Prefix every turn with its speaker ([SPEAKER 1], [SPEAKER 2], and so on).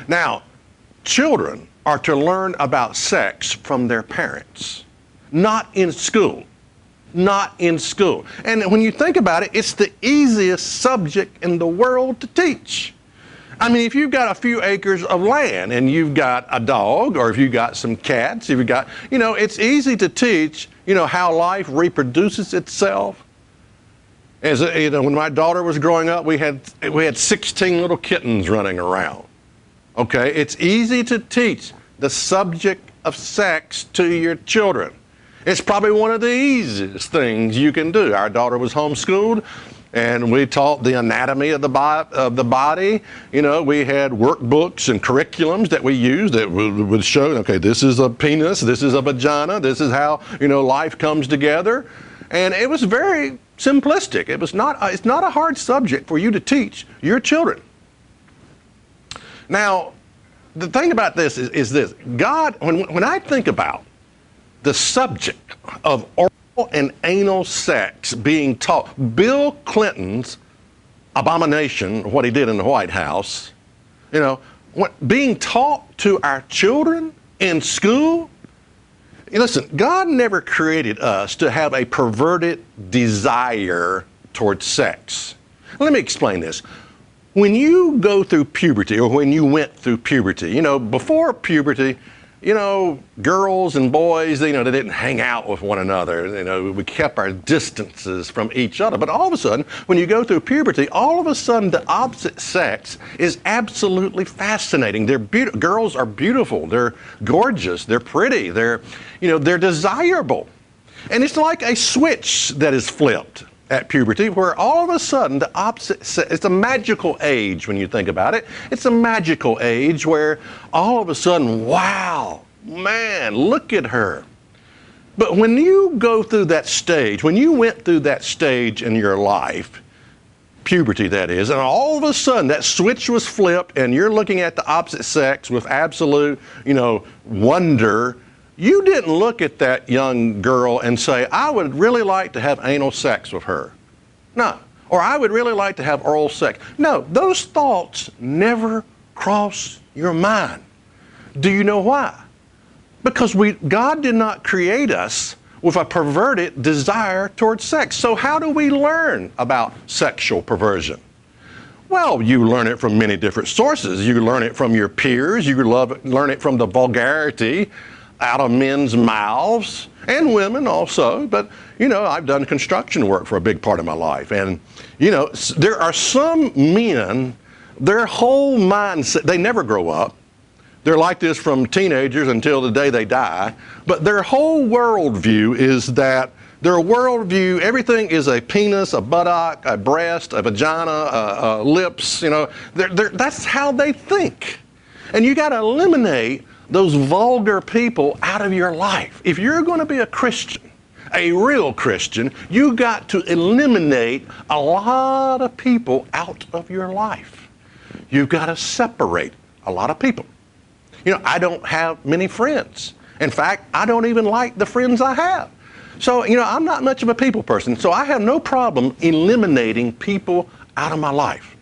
[SPEAKER 1] Now, children are to learn about sex from their parents, not in school. Not in school. And when you think about it, it's the easiest subject in the world to teach. I mean, if you've got a few acres of land and you've got a dog, or if you've got some cats, if you've got, it's easy to teach, how life reproduces itself. As when my daughter was growing up, we had 16 little kittens running around. Okay, it's easy to teach the subject of sex to your children. It's probably one of the easiest things you can do. Our daughter was homeschooled, and we taught the anatomy of the body. We had workbooks and curriculums that we used that would show, okay, this is a penis, this is a vagina, this is how, life comes together. And it was very simplistic. It's not a hard subject for you to teach your children. Now, the thing about this is this. God, when I think about the subject of oral and anal sex being taught, Bill Clinton's abomination, what he did in the White House, being taught to our children in school. Listen, God never created us to have a perverted desire towards sex. Let me explain this. When you go through puberty, or when you went through puberty, before puberty, girls and boys, they didn't hang out with one another. We kept our distances from each other. But all of a sudden, when you go through puberty, all of a sudden the opposite sex is absolutely fascinating. Girls are beautiful. They're gorgeous. They're pretty. They're desirable. And it's like a switch that is flipped at puberty, where all of a sudden the opposite sex, it's a magical age when you think about it. It's a magical age where all of a sudden, wow, man, look at her. But when you go through that stage, when you went through that stage in your life, puberty that is, and all of a sudden that switch was flipped and you're looking at the opposite sex with absolute, wonder, you didn't look at that young girl and say, I would really like to have anal sex with her. No. Or I would really like to have oral sex. No, those thoughts never cross your mind. Do you know why? Because God did not create us with a perverted desire towards sex. So how do we learn about sexual perversion? Well, you learn it from many different sources. You learn it from your peers. You learn it from the vulgarity out of men's mouths, and women also. But, I've done construction work for a big part of my life. And, there are some men, their whole mindset, they never grow up. They're like this from teenagers until the day they die. But their whole worldview is that everything is a penis, a buttock, a breast, a vagina, lips, that's how they think. And you got to eliminate those vulgar people out of your life. If you're going to be a Christian, a real Christian, you got to eliminate a lot of people out of your life. You've got to separate a lot of people. I don't have many friends. In fact, I don't even like the friends I have. So, I'm not much of a people person, so I have no problem eliminating people out of my life.